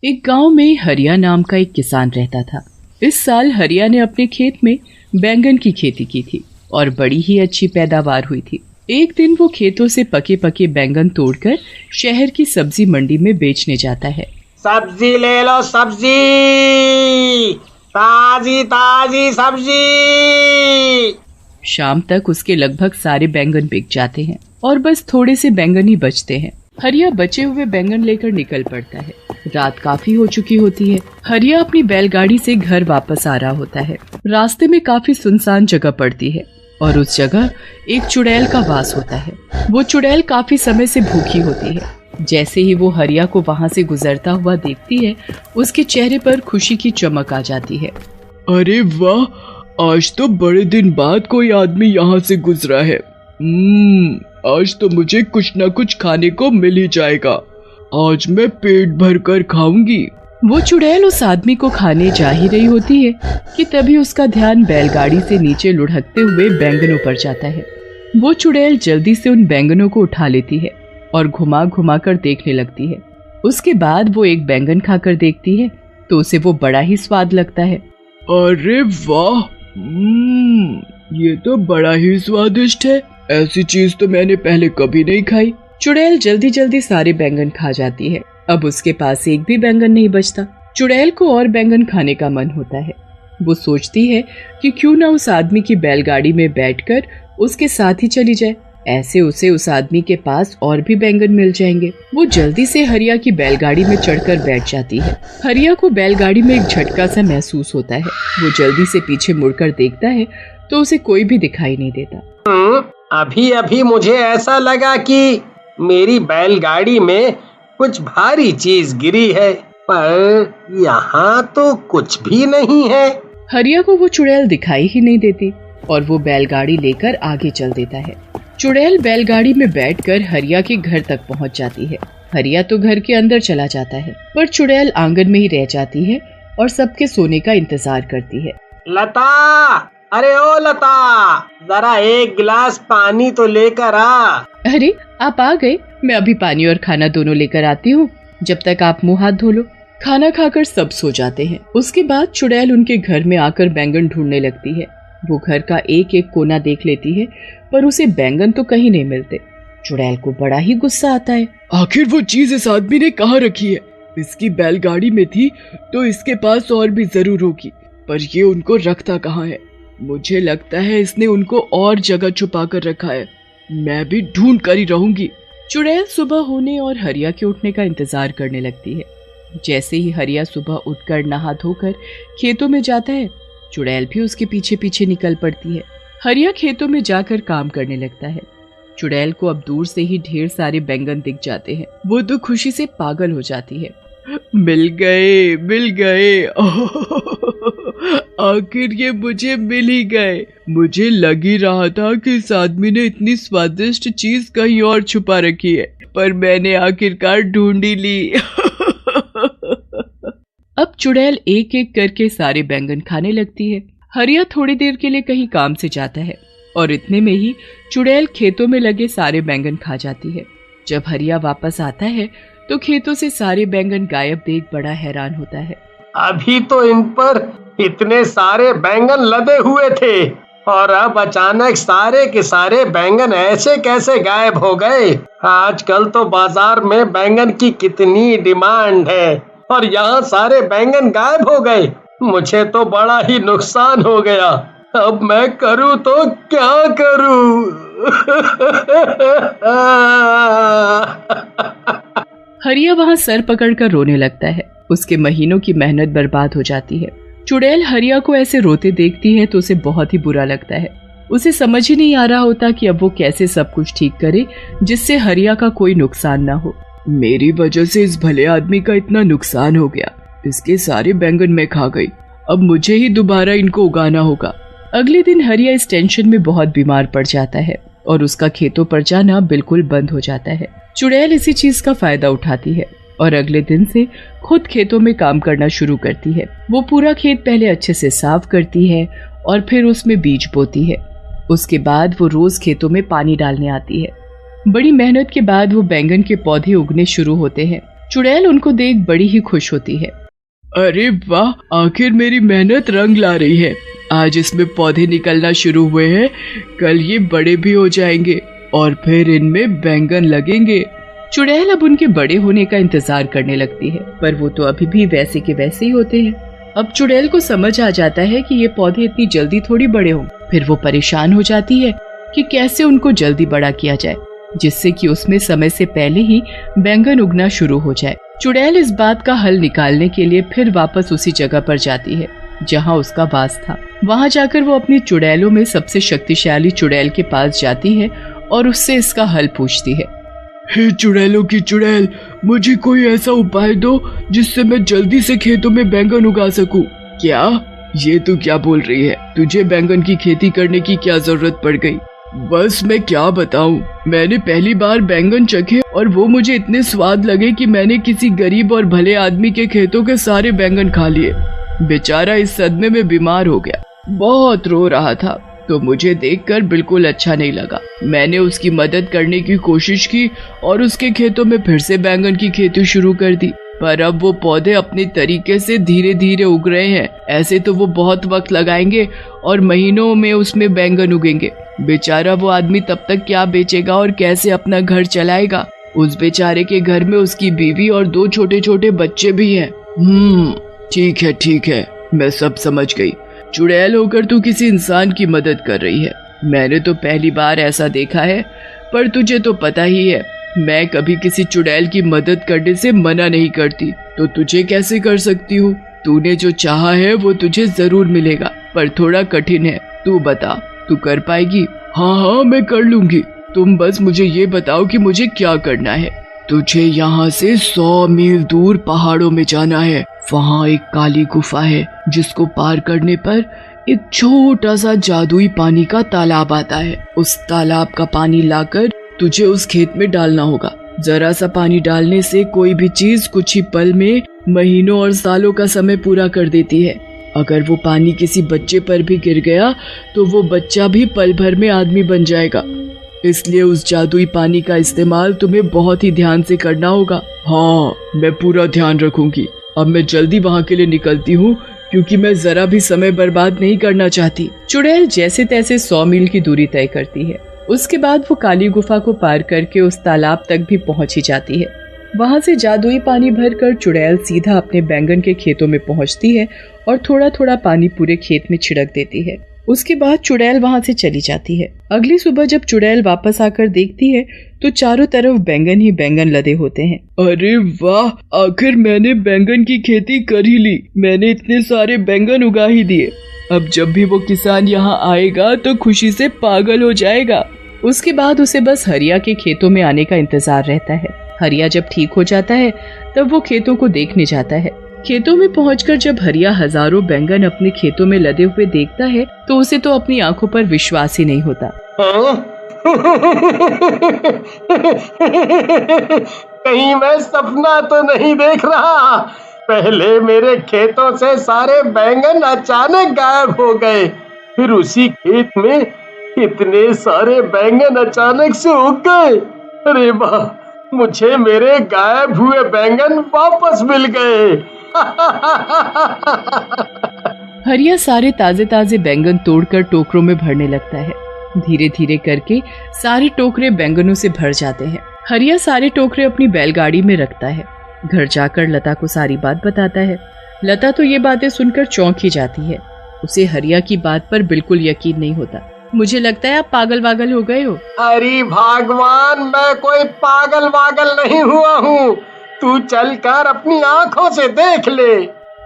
एक गांव में हरिया नाम का एक किसान रहता था। इस साल हरिया ने अपने खेत में बैंगन की खेती की थी और बड़ी ही अच्छी पैदावार हुई थी। एक दिन वो खेतों से पके पके बैंगन तोड़कर शहर की सब्जी मंडी में बेचने जाता है। सब्जी ले लो, सब्जी ताजी ताजी सब्जी। शाम तक उसके लगभग सारे बैंगन बिक जाते हैं और बस थोड़े से बैंगन ही बचते हैं। हरिया बचे हुए बैंगन लेकर निकल पड़ता है। रात काफी हो चुकी होती है। हरिया अपनी बैलगाड़ी से घर वापस आ रहा होता है। रास्ते में काफी सुनसान जगह पड़ती है और उस जगह एक चुड़ैल का वास होता है। वो चुड़ैल काफी समय से भूखी होती है। जैसे ही वो हरिया को वहाँ से गुजरता हुआ देखती है, उसके चेहरे पर खुशी की चमक आ जाती है। अरे वाह, आज तो बड़े दिन बाद कोई आदमी यहाँ से गुजरा है। आज तो मुझे कुछ न कुछ खाने को मिल ही जाएगा। आज मैं पेट भर कर खाऊंगी। वो चुड़ैल उस आदमी को खाने जा ही रही होती है कि तभी उसका ध्यान बैलगाड़ी से नीचे लुढ़कते हुए बैंगनों पर जाता है। वो चुड़ैल जल्दी से उन बैंगनों को उठा लेती है और घुमा घुमा कर देखने लगती है। उसके बाद वो एक बैंगन खाकर देखती है तो उसे वो बड़ा ही स्वाद लगता है। अरे वाह, ये तो बड़ा ही स्वादिष्ट है। ऐसी चीज तो मैंने पहले कभी नहीं खाई। चुड़ैल जल्दी जल्दी सारे बैंगन खा जाती है। अब उसके पास एक भी बैंगन नहीं बचता। चुड़ैल को और बैंगन खाने का मन होता है। वो सोचती है कि क्यों ना उस आदमी की बैलगाड़ी में बैठकर उसके साथ ही चली जाए। ऐसे उसे उस आदमी के पास और भी बैंगन मिल जाएंगे। वो जल्दी से हरिया की बैलगाड़ी में चढ़कर बैठ जाती है। हरिया को बैलगाड़ी में एक झटका सा महसूस होता है। वो जल्दी से पीछे मुड़कर देखता है तो उसे कोई भी दिखाई नहीं देता। अभी अभी मुझे ऐसा लगा कि मेरी बैलगाड़ी में कुछ भारी चीज गिरी है, पर यहाँ तो कुछ भी नहीं है। हरिया को वो चुड़ैल दिखाई ही नहीं देती और वो बैलगाड़ी लेकर आगे चल देता है। चुड़ैल बैलगाड़ी में बैठकर हरिया के घर तक पहुँच जाती है। हरिया तो घर के अंदर चला जाता है, पर चुड़ैल आंगन में ही रह जाती है और सबके सोने का इंतजार करती है। लता, अरे ओ लता, जरा एक गिलास पानी तो लेकर आ। अरे आप आ गए, मैं अभी पानी और खाना दोनों लेकर आती हूँ। जब तक आप मुंह हाथ धो लो। खाना खाकर सब सो जाते हैं। उसके बाद चुड़ैल उनके घर में आकर बैंगन ढूंढने लगती है। वो घर का एक एक कोना देख लेती है, पर उसे बैंगन तो कहीं नहीं मिलते। चुड़ैल को बड़ा ही गुस्सा आता है। आखिर वो चीज इस आदमी ने कहाँ रखी है? इसकी बैलगाड़ी में थी तो इसके पास और भी जरूर होगी, पर ये उनको रखता कहाँ है? मुझे लगता है इसने उनको और जगह छुपा कर रखा है। मैं भी ढूंढ कर ही रहूंगी। चुड़ैल सुबह होने और हरिया के उठने का इंतजार करने लगती है। जैसे ही हरिया सुबह उठकर नहा धोकर खेतों में जाता है, चुड़ैल भी उसके पीछे पीछे निकल पड़ती है। हरिया खेतों में जाकर काम करने लगता है। चुड़ैल को अब दूर से ही ढेर सारे बैंगन दिख जाते हैं। वो तो खुशी से पागल हो जाती है। मिल गए, मिल गए। आखिर ये मुझे मिल ही गए। मुझे लग ही रहा था कि इस आदमी ने इतनी स्वादिष्ट चीज कहीं और छुपा रखी है, पर मैंने आखिरकार ढूंढ ही ली। अब चुड़ैल एक एक करके सारे बैंगन खाने लगती है। हरिया थोड़ी देर के लिए कहीं काम से जाता है और इतने में ही चुड़ैल खेतों में लगे सारे बैंगन खा जाती है। जब हरिया वापस आता है तो खेतों से सारे बैंगन गायब देख बड़ा हैरान होता है। अभी तो इन पर इतने सारे बैंगन लदे हुए थे और अब अचानक सारे के सारे बैंगन ऐसे कैसे गायब हो गए? आजकल तो बाजार में बैंगन की कितनी डिमांड है और यहाँ सारे बैंगन गायब हो गए। मुझे तो बड़ा ही नुकसान हो गया। अब मैं करूँ तो क्या करूँ? हरिया वहाँ सर पकड़कर रोने लगता है। उसके महीनों की मेहनत बर्बाद हो जाती है। चुड़ैल हरिया को ऐसे रोते देखती है तो उसे बहुत ही बुरा लगता है। उसे समझ ही नहीं आ रहा होता कि अब वो कैसे सब कुछ ठीक करे जिससे हरिया का कोई नुकसान ना हो। मेरी वजह से इस भले आदमी का इतना नुकसान हो गया। इसके सारे बैंगन मैं खा गई। अब मुझे ही दोबारा इनको उगाना होगा। अगले दिन हरिया इस टेंशन में बहुत बीमार पड़ जाता है और उसका खेतों पर जाना बिल्कुल बंद हो जाता है। चुड़ैल इसी चीज का फायदा उठाती है और अगले दिन से खुद खेतों में काम करना शुरू करती है। वो पूरा खेत पहले अच्छे से साफ करती है और फिर उसमें बीज बोती है। उसके बाद वो रोज खेतों में पानी डालने आती है। बड़ी मेहनत के बाद वो बैंगन के पौधे उगने शुरू होते हैं। चुड़ैल उनको देख बड़ी ही खुश होती है। अरे वाह, आखिर मेरी मेहनत रंग ला रही है। आज इसमें पौधे निकलना शुरू हुए हैं, कल ये बड़े भी हो जाएंगे और फिर इनमें बैंगन लगेंगे। चुड़ैल अब उनके बड़े होने का इंतजार करने लगती है, पर वो तो अभी भी वैसे के वैसे ही होते हैं। अब चुड़ैल को समझ आ जाता है कि ये पौधे इतनी जल्दी थोड़ी बड़े हों। फिर वो परेशान हो जाती है कि कैसे उनको जल्दी बड़ा किया जाए, जिससे कि उसमें समय से पहले ही बैंगन उगना शुरू हो जाए। चुड़ैल इस बात का हल निकालने के लिए फिर वापस उसी जगह पर जाती है जहाँ उसका वास था। वहाँ जाकर वो अपनी चुड़ैलों में सबसे शक्तिशाली चुड़ैल के पास जाती है और उससे इसका हल पूछती है। हे चुड़ैलों की चुड़ैल, मुझे कोई ऐसा उपाय दो जिससे मैं जल्दी से खेतों में बैंगन उगा सकूं। क्या? ये तू क्या बोल रही है? तुझे बैंगन की खेती करने की क्या जरूरत पड़ गई? बस मैं क्या बताऊं, मैंने पहली बार बैंगन चखे और वो मुझे इतने स्वाद लगे कि मैंने किसी गरीब और भले आदमी के खेतों के सारे बैंगन खा लिए। बेचारा इस सदमे में बीमार हो गया, बहुत रो रहा था, तो मुझे देखकर बिल्कुल अच्छा नहीं लगा। मैंने उसकी मदद करने की कोशिश की और उसके खेतों में फिर से बैंगन की खेती शुरू कर दी, पर अब वो पौधे अपने तरीके से धीरे धीरे उग रहे हैं। ऐसे तो वो बहुत वक्त लगाएंगे और महीनों में उसमें बैंगन उगेंगे। बेचारा वो आदमी तब तक क्या बेचेगा और कैसे अपना घर चलाएगा? उस बेचारे के घर में उसकी बीवी और 2 छोटे छोटे बच्चे भी हैं। ठीक है, मैं सब समझ गई। चुड़ैल होकर तू किसी इंसान की मदद कर रही है। मैंने तो पहली बार ऐसा देखा है, पर तुझे तो पता ही है मैं कभी किसी चुड़ैल की मदद करने से मना नहीं करती, तो तुझे कैसे कर सकती हूँ? तूने जो चाहा है वो तुझे जरूर मिलेगा, पर थोड़ा कठिन है। तू बता, तू कर पाएगी? हाँ, मैं कर लूंगी। तुम बस मुझे ये बताओ कि मुझे क्या करना है। तुझे यहाँ से 100 मील दूर पहाड़ों में जाना है। वहाँ एक काली गुफा है जिसको पार करने पर एक छोटा सा जादुई पानी का तालाब आता है। उस तालाब का पानी लाकर तुझे उस खेत में डालना होगा। जरा सा पानी डालने से कोई भी चीज कुछ ही पल में महीनों और सालों का समय पूरा कर देती है। अगर वो पानी किसी बच्चे पर भी गिर गया तो वो बच्चा भी पल भर में आदमी बन जाएगा। इसलिए उस जादुई पानी का इस्तेमाल तुम्हें बहुत ही ध्यान से करना होगा। हाँ, मैं पूरा ध्यान रखूंगी। अब मैं जल्दी वहाँ के लिए निकलती हूँ, क्योंकि मैं जरा भी समय बर्बाद नहीं करना चाहती। चुड़ैल जैसे तैसे 100 मील की दूरी तय करती है। उसके बाद वो काली गुफा को पार करके उस तालाब तक भी पहुंच ही जाती है। वहाँ से जादुई पानी भरकर चुड़ैल सीधा अपने बैंगन के खेतों में पहुँचती है और थोड़ा थोड़ा पानी पूरे खेत में छिड़क देती है। उसके बाद चुड़ैल वहाँ से चली जाती है। अगली सुबह जब चुड़ैल वापस आकर देखती है तो चारों तरफ बैंगन ही बैंगन लदे होते हैं। अरे वाह, आखिर मैंने बैंगन की खेती कर ही ली। मैंने इतने सारे बैंगन उगा ही दिए। अब जब भी वो किसान यहाँ आएगा तो खुशी से पागल हो जाएगा। उसके बाद उसे बस हरिया के खेतों में आने का इंतजार रहता है। हरिया जब ठीक हो जाता है तब वो खेतों को देखने जाता है। खेतों में पहुंचकर जब हरिया हजारों बैंगन अपने खेतों में लदे हुए देखता है तो उसे तो अपनी आंखों पर विश्वास ही नहीं होता। कहीं मैं सपना तो नहीं देख रहा? पहले मेरे खेतों से सारे बैंगन अचानक गायब हो गए, फिर उसी खेत में इतने सारे बैंगन अचानक से उग गए। अरे वाह, मुझे मेरे गायब हुए बैंगन वापस मिल गए। हरिया सारे ताजे ताजे बैंगन तोड़कर टोकरों में भरने लगता है। धीरे धीरे करके सारे टोकरे बैंगनों से भर जाते हैं। हरिया सारे टोकरे अपनी बैलगाड़ी में रखता है। घर जाकर लता को सारी बात बताता है। लता तो ये बातें सुनकर चौंक ही जाती है। उसे हरिया की बात पर बिल्कुल यकीन नहीं होता। मुझे लगता है आप पागल वागल हो गए हो। अरे भगवान, मैं कोई पागल वागल नहीं हुआ हूँ। तू चलकर अपनी आंखों से देख ले।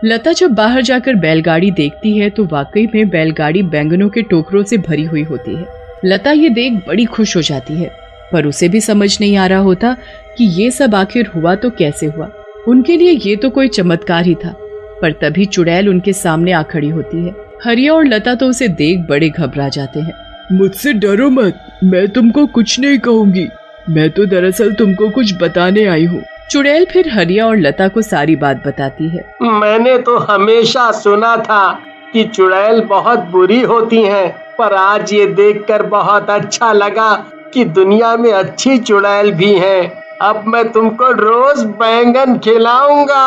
लता जब बाहर जाकर बैलगाड़ी देखती है तो वाकई में बैलगाड़ी बैंगनों के टोकरों से भरी हुई होती है। लता ये देख बड़ी खुश हो जाती है, पर उसे भी समझ नहीं आ रहा होता कि ये सब आखिर हुआ तो कैसे हुआ। उनके लिए ये तो कोई चमत्कार ही था। पर तभी चुड़ैल उनके सामने आ खड़ी होती है। हरिया और लता तो उसे देख बड़े घबरा जाते हैं। मुझसे डरो मत, मैं तुमको कुछ नहीं कहूँगी। मैं तो दरअसल तुमको कुछ बताने आई हूँ। चुड़ैल फिर हरिया और लता को सारी बात बताती है। मैंने तो हमेशा सुना था कि चुड़ैल बहुत बुरी होती हैं, पर आज ये देखकर बहुत अच्छा लगा कि दुनिया में अच्छी चुड़ैल भी हैं। अब मैं तुमको रोज बैंगन खिलाऊंगा।